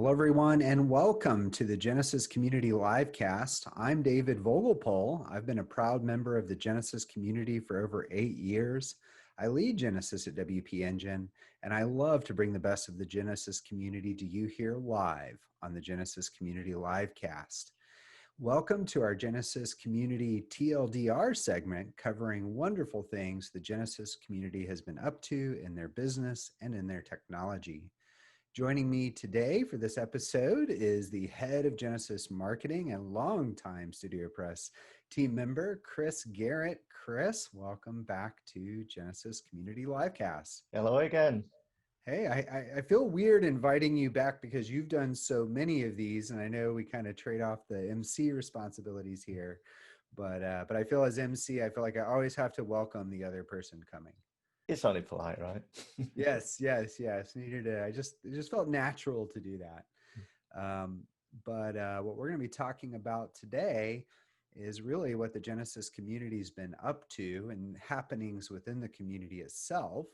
Hello, everyone, and welcome to the Genesis Community Livecast. I'm David Vogelpohl. I've been a proud member of the Genesis community for over 8 years. I lead Genesis at WP Engine, and I love to bring the best of the Genesis community to you here live on the Genesis Community Livecast. Welcome to our Genesis Community TLDR segment, covering wonderful things the Genesis community has been up to in their business and in their technology. Joining me today for this episode is the head of Genesis Marketing and longtime Studio Press team member, Chris Garrett. Chris, welcome back to Genesis Community Livecast. Hello again. Hey, I feel weird inviting you back because you've done so many of these, and I know we kind of trade off the MC responsibilities here, but I feel as MC, I feel like I always have to welcome the other person coming. It's only polite, right? Yes. It just felt natural to do that. But what we're going to be talking about today is really what the Genesis community has been up to and happenings within the community itself.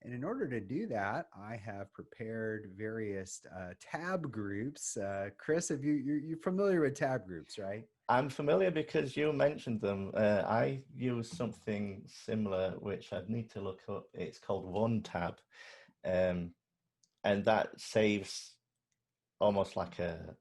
And in order to do that, I have prepared various tab groups. Chris, you're familiar with tab groups, right? I'm familiar because you mentioned them. I use something similar, which I'd need to look up. It's called OneTab, and that saves almost like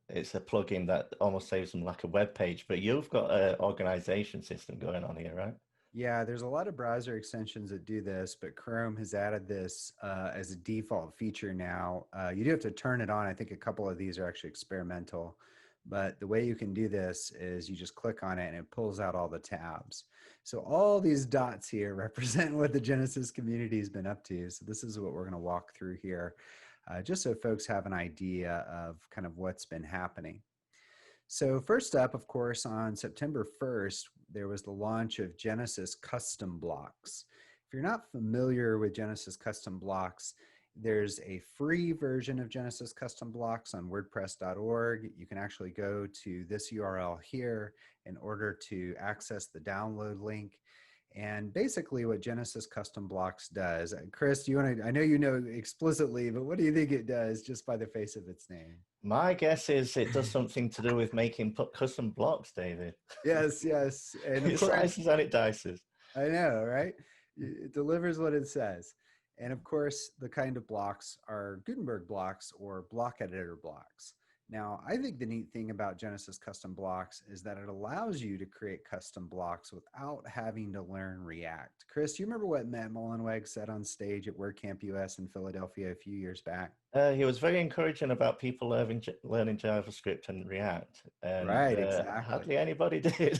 it's a plugin that almost saves them like a web page. But you've got an organization system going on here, right? Yeah, there's a lot of browser extensions that do this, but Chrome has added this as a default feature now. You do have to turn it on. I think a couple of these are actually experimental. But the way you can do this is you just click on it and it pulls out all the tabs. So all these dots here represent what the Genesis community has been up to. So this is what we're going to walk through here, just so folks have an idea of kind of what's been happening. So first up, of course, on September 1st, there was the launch of Genesis Custom Blocks. If you're not familiar with Genesis Custom Blocks, there's a free version of Genesis Custom Blocks on WordPress.org. You can actually go to this URL here in order to access the download link. And basically what Genesis Custom Blocks does, Chris, I know you know explicitly, but what do you think it does just by the face of its name? My guess is it does something to do with making custom blocks, David. Yes. And of It course, slices and it dices. I know, right? It delivers what it says. And of course, the kind of blocks are Gutenberg blocks or block editor blocks. Now, I think the neat thing about Genesis Custom Blocks is that it allows you to create custom blocks without having to learn React. Chris, do you remember what Matt Mullenweg said on stage at WordCamp US in Philadelphia a few years back? He was very encouraging about people learning JavaScript and React. And, Right, exactly. hardly anybody did.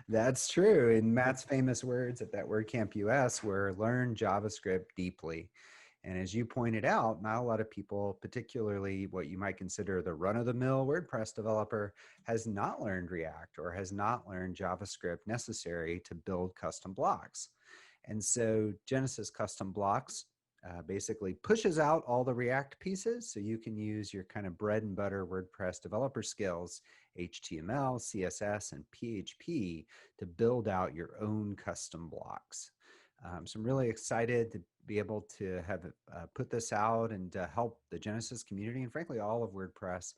That's true. And Matt's famous words at that WordCamp US were learn JavaScript deeply. And as you pointed out, not a lot of people, particularly what you might consider the run-of-the-mill WordPress developer, has not learned React or has not learned JavaScript necessary to build custom blocks. And so Genesis Custom Blocks basically pushes out all the React pieces so you can use your kind of bread and butter WordPress developer skills, HTML, CSS, and PHP to build out your own custom blocks. So I'm really excited to be able to have put this out and to help the Genesis community and frankly all of WordPress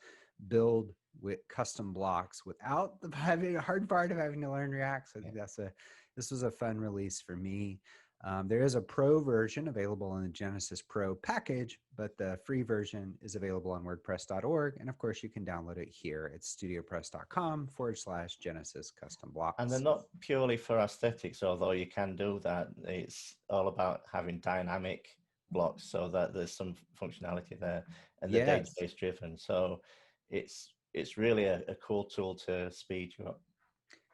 build with custom blocks without having a hard part of having to learn React. So I think this was a fun release for me. There is a pro version available in the Genesis Pro package, but the free version is available on WordPress.org. And of course, you can download it here at studiopress.com/Genesis Custom Blocks. And they're not purely for aesthetics, although you can do that. It's all about having dynamic blocks so that there's some functionality there and the database driven. So it's really a cool tool to speed you up.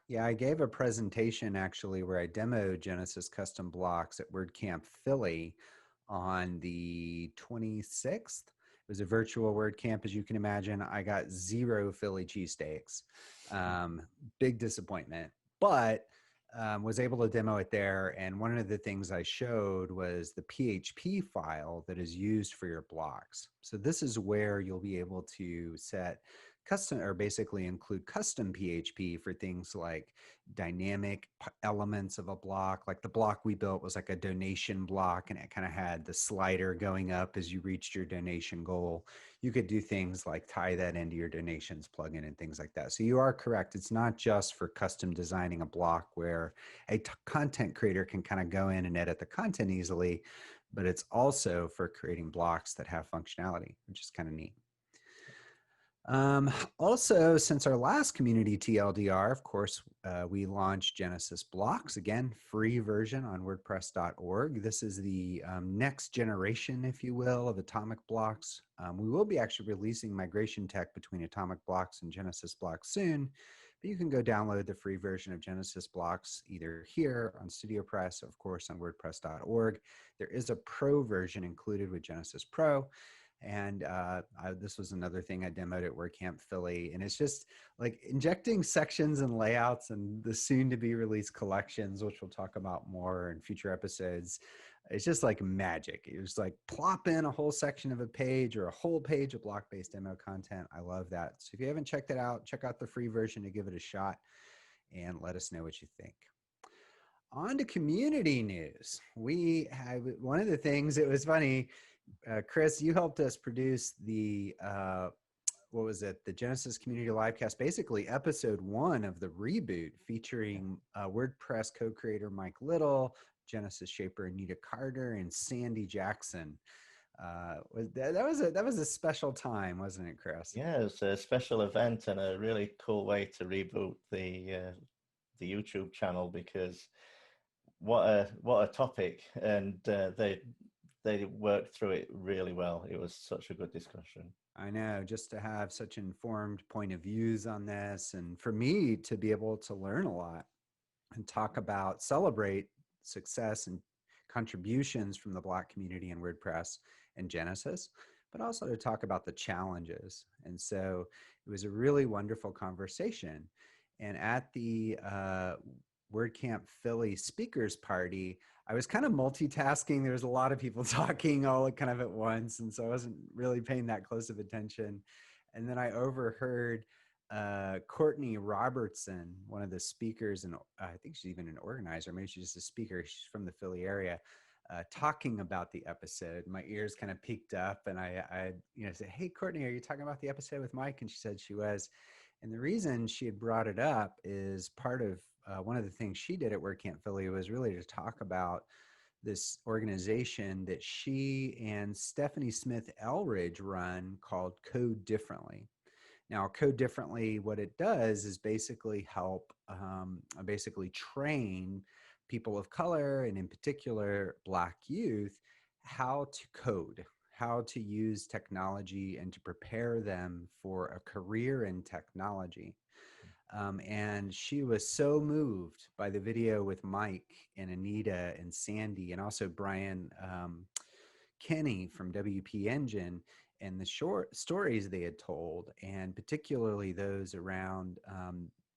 Yeah, I gave a presentation actually where I demoed Genesis Custom Blocks at WordCamp Philly on the 26th. It was a virtual WordCamp, as you can imagine. I got 0 Philly cheesesteaks. Big disappointment, but was able to demo it there. And one of the things I showed was the PHP file that is used for your blocks. So this is where you'll be able to set custom, or basically include custom PHP for things like dynamic elements of a block. Like the block we built was like a donation block, and it kind of had the slider going up as you reached your donation goal. You could do things like tie that into your donations plugin and things like that. So you are correct. It's not just for custom designing a block where a content creator can kind of go in and edit the content easily, but it's also for creating blocks that have functionality, which is kind of neat. Also, since our last community TLDR, of course, we launched Genesis Blocks, again, free version on WordPress.org. This is the next generation, if you will, of Atomic Blocks. We will be actually releasing migration tech between Atomic Blocks and Genesis Blocks soon, but you can go download the free version of Genesis Blocks either here on StudioPress, or of course on WordPress.org. There is a pro version included with Genesis Pro. And this was another thing I demoed at WordCamp Philly. And it's just like injecting sections and layouts and the soon to be released collections, which we'll talk about more in future episodes. It's just like magic. It was like plop in a whole section of a page or a whole page of block-based demo content. I love that. So if you haven't checked it out, check out the free version to give it a shot and let us know what you think. On to community news. We have one of the things, it was funny, Chris, you helped us produce the, what was it? The Genesis Community Livecast, basically episode 1 of the reboot featuring WordPress co-creator Mike Little, Genesis shaper Anita Carter, and Sandy Jackson. That was a special time, wasn't it, Chris? Yeah, it was a special event and a really cool way to reboot the YouTube channel, because what a topic, and they worked through it really well. It was such a good discussion. I know, just to have such informed point of views on this, and for me to be able to learn a lot and talk about, celebrate success and contributions from the Block community in WordPress and Genesis, but also to talk about the challenges. And so it was a really wonderful conversation. And at the WordCamp Philly speakers party, I was kind of multitasking. There was a lot of people talking all kind of at once, and so I wasn't really paying that close of attention. And then I overheard Courtney Robertson, one of the speakers, and I think she's even an organizer, maybe she's just a speaker, she's from the Philly area, talking about the episode. My ears kind of peaked up, and I said, "Hey, Courtney, are you talking about the episode with Mike?" And she said she was. And the reason she had brought it up is part of one of the things she did at WordCamp Philly was really to talk about this organization that she and Stephanie Smith Elridge run called Code Differently. Now, Code Differently, what it does is basically help, basically train people of color, and in particular, Black youth, how to code, how to use technology, and to prepare them for a career in technology. And she was so moved by the video with Mike and Anita and Sandy, and also Brian Kenny from WP Engine, and the short stories they had told, and particularly those around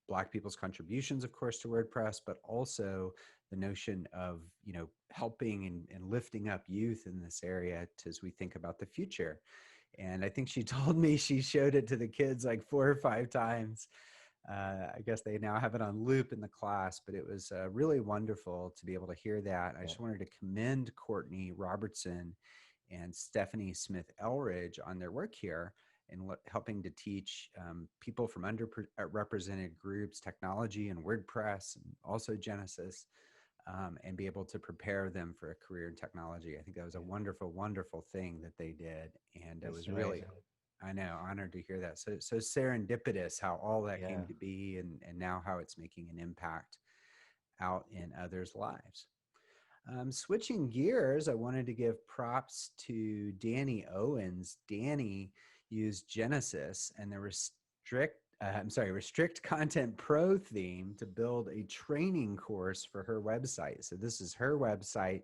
Black people's contributions, of course, to WordPress, but also the notion of, helping and lifting up youth in this area as we think about the future. And I think she told me she showed it to the kids like 4 or 5 times. I guess they now have it on loop in the class, but it was really wonderful to be able to hear that. I just wanted to commend Courtney Robertson and Stephanie Smith Elridge on their work here in helping to teach people from underrepresented groups technology and WordPress, and also Genesis, and be able to prepare them for a career in technology. I think that was a wonderful, wonderful thing that they did. And it was really, I know, honored to hear that. So serendipitous how all that came to be, and now how it's making an impact out in others' lives. Switching gears, I wanted to give props to Danny Owens. Danny used Genesis and the Restrict Content Pro theme to build a training course for her website. So this is her website,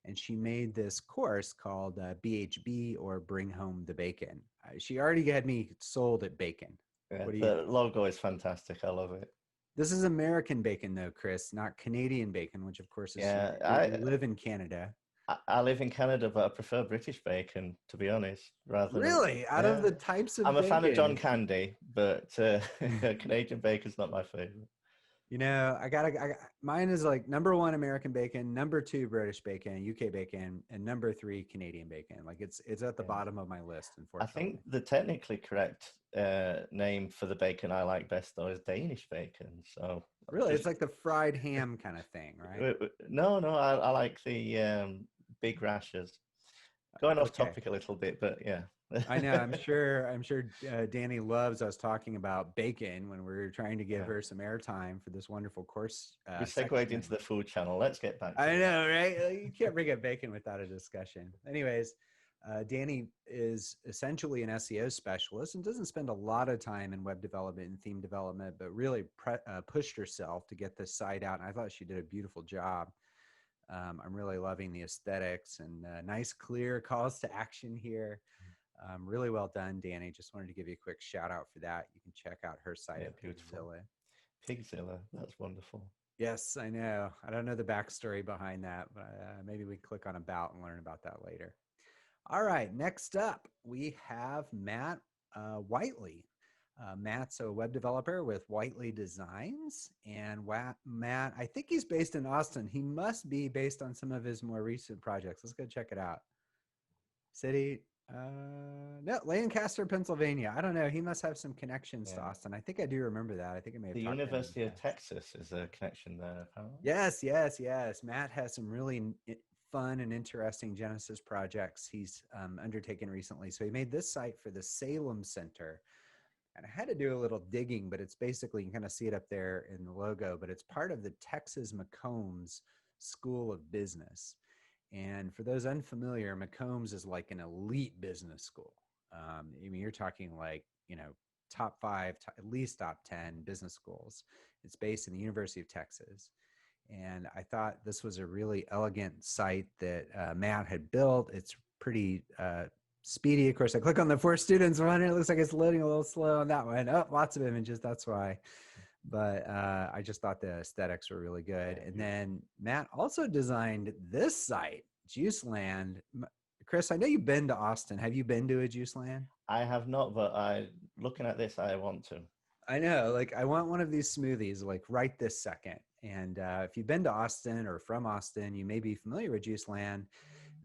and she made this course called BHB, or Bring Home the Bacon. She already had me sold at bacon. Yeah, the logo is fantastic. I love it. This is American bacon, though, Chris, not Canadian bacon, which of course is, you live in Canada. I live in Canada, but I prefer British bacon, to be honest, rather than Really? Out of yeah. the types I'm of a fan of John bacon. Candy, but Canadian bacon's not my favorite. You know, mine is like number one American bacon, number two British bacon, UK bacon, and number three Canadian bacon. Like it's at the Yeah. bottom of my list, I think unfortunately. the technically correct name for the bacon I like best though is Danish bacon. So Really, just it's like the fried ham kind of thing, right? no, no, I like the big rashers. Going off Okay. topic a little bit, but yeah. I know. I'm sure Danny loves us talking about bacon when we're trying to give Yeah. her some airtime for this wonderful course We segued into section. the food channel. Let's get back to I this. know, right? You can't bring up bacon without a discussion. Anyways, Danny is essentially an SEO specialist and doesn't spend a lot of time in web development and theme development, but really pushed herself to get this site out. And I thought she did a beautiful job. I'm really loving the aesthetics and nice, clear calls to action here. Really well done, Danny. Just wanted to give you a quick shout out for that. You can check out her site Yeah, at beautiful. Pigzilla. Pigzilla, that's wonderful. Yes, I know. I don't know the backstory behind that, but maybe we click on about and learn about that later. All right, next up, we have Matt Whiteley. Matt's a web developer with Whiteley Designs. And Matt, I think he's based in Austin. He must be based on some of his more recent projects. Let's go check it out. City, no, Lancaster, Pennsylvania. I don't know. He must have some connections to Yeah. Austin. I think I do remember that. I think I may have The talked to him in University the of past. Texas is a connection there, apparently. Yes, yes, yes. Matt has some really fun and interesting Genesis projects he's undertaken recently. So he made this site for the Salem Center. And I had to do a little digging, but it's basically, you can kind of see it up there in the logo, but it's part of the Texas McCombs School of Business. And for those unfamiliar, McCombs is like an elite business school. I mean, you're talking like, top five, at least top 10 business schools. It's based in the University of Texas. And I thought this was a really elegant site that Matt had built. It's pretty speedy. Of course, I click on the 4 students one, and it looks like it's loading a little slow on that one. Oh, lots of images. That's why. But I just thought the aesthetics were really good. And then Matt also designed this site, Juiceland. Chris, I know you've been to Austin. Have you been to a Juiceland? I have not, but looking at this, I want to. I know, like I want one of these smoothies like right this second. And if you've been to Austin or from Austin, you may be familiar with Juiceland.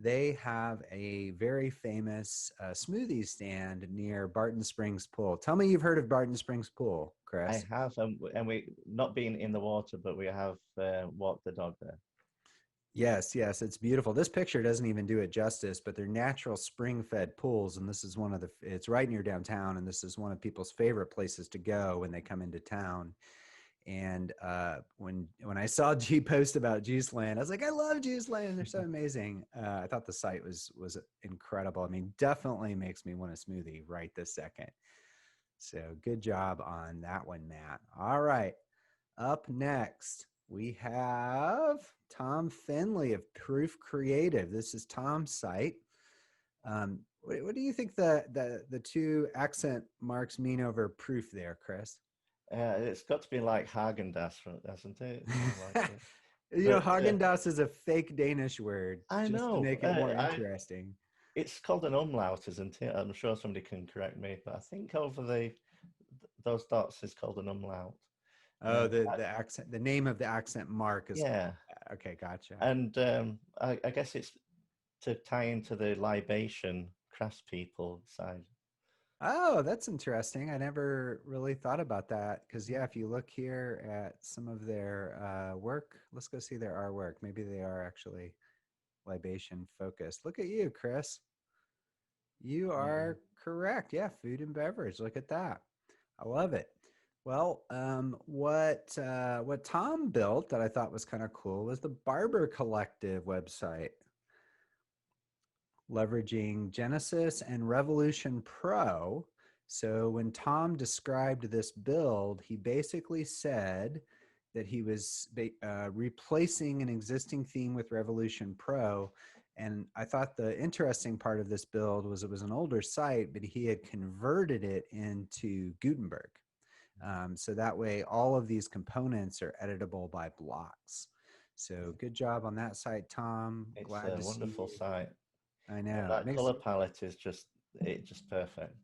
They have a very famous smoothie stand near Barton Springs Pool. Tell me you've heard of Barton Springs Pool, I Chris. have, and we not been in the water, but we have walked the dog there. Yes, yes, it's beautiful. This picture doesn't even do it justice, but they're natural spring-fed pools, and this is it's right near downtown, and this is one of people's favorite places to go when they come into town. And when I saw G post about Juiceland, I was like, I love Juiceland. They're so amazing. I thought the site was incredible. I mean, definitely makes me want a smoothie right this second. So good job on that one, Matt. All right. Up next, we have Tom Finley of Proof Creative. This is Tom's site. What do you think the 2 accent marks mean over proof there, Chris? It's got to be like Haagen-Dazs, hasn't it? Like Haagen-Dazs is a fake Danish word I just to know. make it more interesting. It's called an umlaut, isn't it? I'm sure somebody can correct me, but I think over those dots is called an umlaut. Oh, the accent, the name of the accent mark is. Yeah. Okay, gotcha. And I guess it's to tie into the libation craftspeople side. Oh, that's interesting. I never really thought about that because, yeah, if you look here at some of their work, let's go see their artwork. Maybe they are actually libation focused. Look at you, Chris. You are correct. Yeah, food and beverage. Look at that. I love it. Well, what Tom built that I thought was kind of cool was the Barber Collective website, leveraging Genesis and Revolution Pro. So when Tom described this build, he basically said that he was replacing an existing theme with Revolution Pro. And I thought the interesting part of this build was it was an older site, but he had converted it into Gutenberg. So that way all of these components are editable by blocks. So good job on that site, Tom. It's Glad a to see wonderful you. site. I And know. It that makes color palette is just perfect.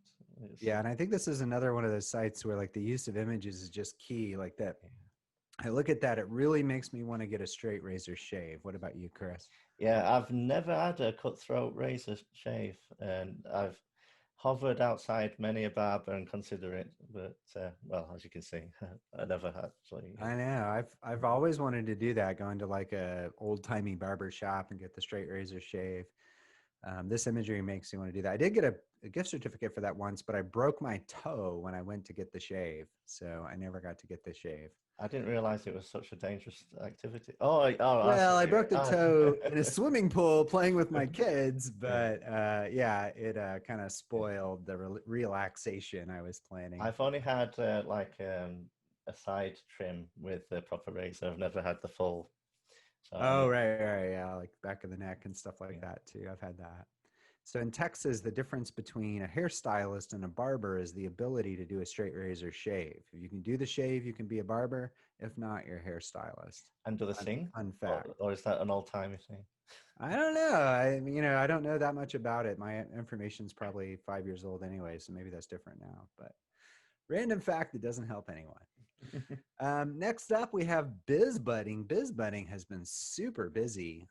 It's, Yeah, and I think this is another one of those sites where like the use of images is just key. Like that, I look at that, it really makes me want to get a straight razor shave. What about you, Chris? yeah, I've never had a cutthroat razor shave, and I've hovered outside many a barber and consider it, but well, as you can see, I never actually. I know. I've always wanted to do that, going to like a old timey barber shop and get the straight razor shave. This imagery makes me want to do that. I did get a gift certificate for that once, but I broke my toe when I went to get the shave, so I never got to get the shave. I didn't realize it was such a dangerous activity. Oh, I see Well, what I you mean. broke the Oh. toe in a swimming pool playing with my kids, Yeah. but yeah, it kind of spoiled the relaxation I was planning. I've only had like a side trim with the proper razor. I've never had the full. So I Oh, need. right, yeah, like back of the neck and stuff like Yeah. that too. I've had that. So in Texas, the difference between a hairstylist and a barber is the ability to do a straight razor shave. If you can do the shave, you can be a barber. If not, you're a hairstylist. And do they Fun, sing, fun fact. or is that an old-timey thing? I don't know. I don't know that much about it. My information's probably 5 years old anyway, so maybe that's different now. But random fact that doesn't help anyone. Next up, we have Biz Budding. Biz Budding has been super busy.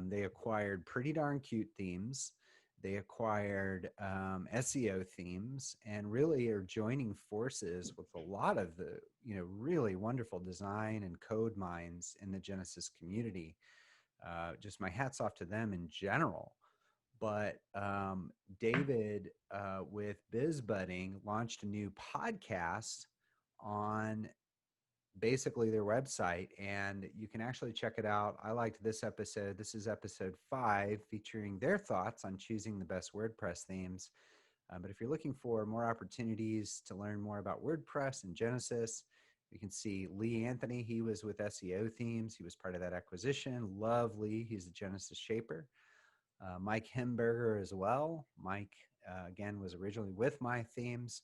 They acquired pretty darn cute themes. They acquired SEO themes, and really are joining forces with a lot of the really wonderful design and code minds in the Genesis community. Just my hats off to them in general. But David, with Biz Budding, launched a new podcast on basically their website, and you can actually check it out. I liked this episode. This is episode 5, featuring their thoughts on choosing the best WordPress themes. But if you're looking for more opportunities to learn more about WordPress and Genesis, you can see Lee Anthony. He was with SEO Themes. He was part of that acquisition. Love Lee. He's the Genesis shaper. Mike Hemberger as well. Mike, again, was originally with My Themes.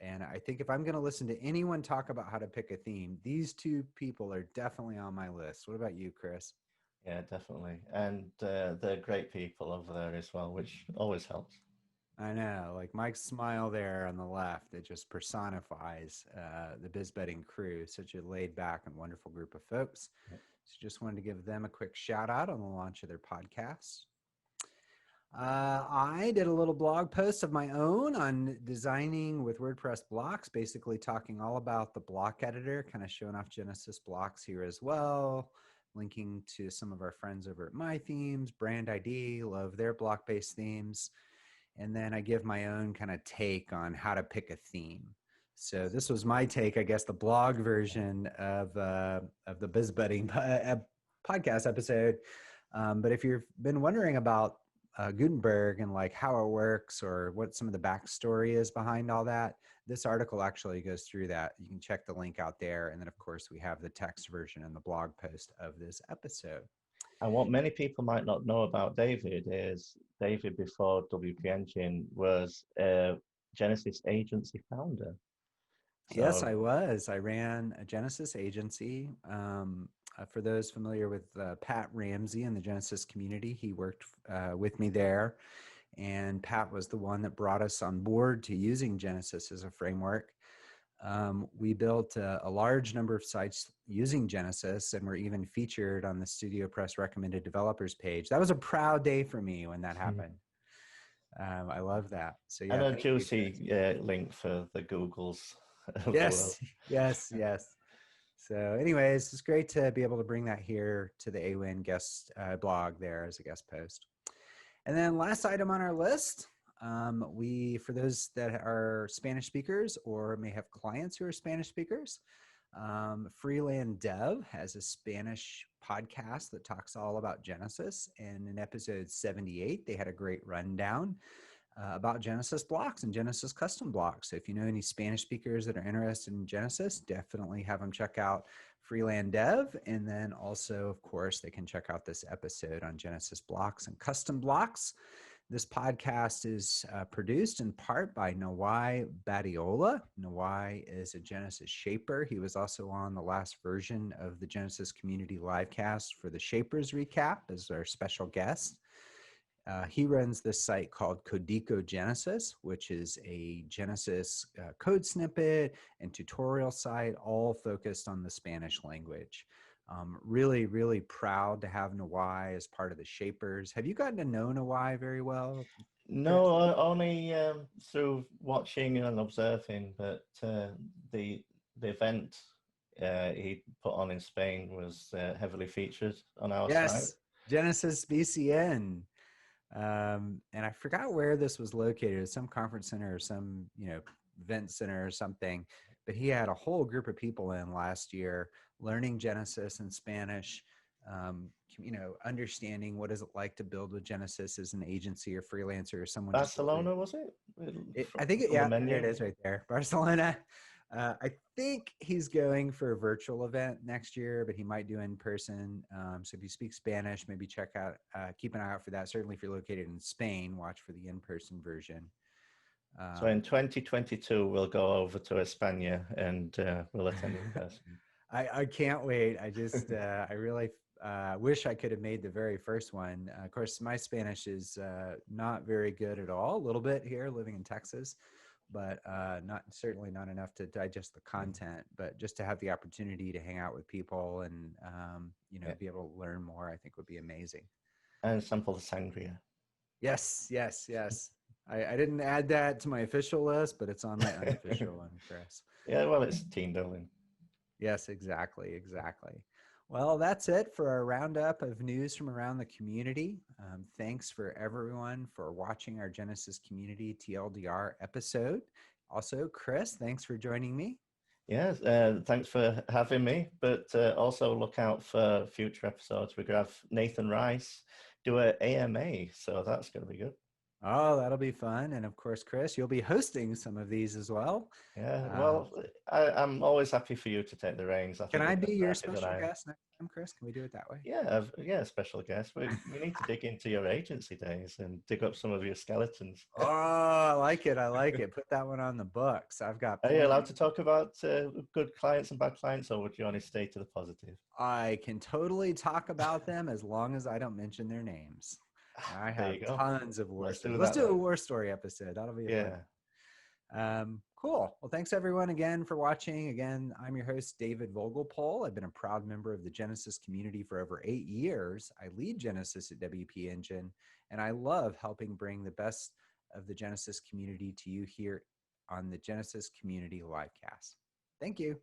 And I think if I'm going to listen to anyone talk about how to pick a theme, these two people are definitely on my list. What about you, Chris? Yeah, definitely. And they're great people over there as well, which always helps. I know, like Mike's smile there on the left, it just personifies the Biz Budding crew, such a laid back and wonderful group of folks. Yeah. So just wanted to give them a quick shout out on the launch of their podcast. I did a little blog post of my own on designing with WordPress blocks, basically talking all about the block editor, kind of showing off Genesis blocks here as well, linking to some of our friends over at My Themes, Brand ID, love their block-based themes. And then I give my own kind of take on how to pick a theme. So this was my take, I guess, the blog version of the Biz Budding podcast episode. But if you've been wondering about Gutenberg and like how it works or what some of the backstory is behind all that, this article actually goes through that. You can check the link out there. And then, of course, we have the text version and the blog post of this episode. And what many people might not know about David is David, before WP Engine, was a Genesis agency founder. Yes, So I was. I ran a Genesis agency. For those familiar with Pat Ramsey in the Genesis community, he worked with me there. And Pat was the one that brought us on board to using Genesis as a framework. We built a large number of sites using Genesis, and were even featured on the Studio Press recommended developers page. That was a proud day for me when that happened. I love that. So yeah, and a thank you, Chris. juicy link for the Googles of the world. Yes, yes. So anyways, it's great to be able to bring that here to the AWIN guest blog there as a guest post. And then last item on our list, for those that are Spanish speakers or may have clients who are Spanish speakers, Freeland Dev has a Spanish podcast that talks all about Genesis. And in episode 78, they had a great rundown about Genesis blocks and Genesis custom blocks. So if you know any Spanish speakers that are interested in Genesis, definitely have them check out Freeland Dev. And then also, of course, they can check out this episode on Genesis blocks and custom blocks. This podcast is produced in part by Nawai Badiola. Nawai is a Genesis shaper. He was also on the last version of the Genesis Community Livecast for the Shapers Recap as our special guest. He runs this site called Codico Genesis, which is a Genesis code snippet and tutorial site, all focused on the Spanish language. Really, really proud to have Nawai as part of the Shapers. Have you gotten to know Nawai very well, Chris? No, only through watching and observing, but the event he put on in Spain was heavily featured on our site. Yes, Genesis BCN. And I forgot where this was located, some conference center or some, event center or something, but he had a whole group of people in last year learning Genesis in Spanish, understanding what is it like to build with Genesis as an agency or freelancer or someone. Barcelona, was it? I think there it is right there. Barcelona. I think he's going for a virtual event next year, but he might do in person. So if you speak Spanish, maybe check out, keep an eye out for that. Certainly if you're located in Spain, watch for the in-person version. So in 2022, we'll go over to España and we'll attend in person. I can't wait. I just, I really wish I could have made the very first one. Of course, my Spanish is not very good at all, a little bit here living in Texas, but certainly not enough to digest the content, but just to have the opportunity to hang out with people and, be able to learn more, I think would be amazing. And sample the sangria. Yes. I didn't add that to my official list, but it's on my unofficial one, Chris. Yeah, well, it's team building. Yes, exactly. Well, that's it for our roundup of news from around the community. Thanks for everyone for watching our Genesis Community TLDR episode. Also, Chris, thanks for joining me. Yes, thanks for having me. But also look out for future episodes. We're going to have Nathan Rice do an AMA, so that's going to be good. Oh, that'll be fun. And of course, Chris, you'll be hosting some of these as well. Yeah, well, I'm always happy for you to take the reins. Can I be your special guest next time, Chris? Can we do it that way? Yeah, special guest. We need to dig into your agency days and dig up some of your skeletons. Oh, I like it. Put that one on the books. I've got. Are you allowed to talk about good clients and bad clients, or would you only stay to the positive? I can totally talk about them as long as I don't mention their names. I have tons of war stories. Let's do a war story episode. That'll be fun. Cool. Well, thanks everyone again for watching. Again, I'm your host, David Vogelpohl. I've been a proud member of the Genesis community for over 8 years. I lead Genesis at WP Engine, and I love helping bring the best of the Genesis community to you here on the Genesis Community Livecast. Thank you.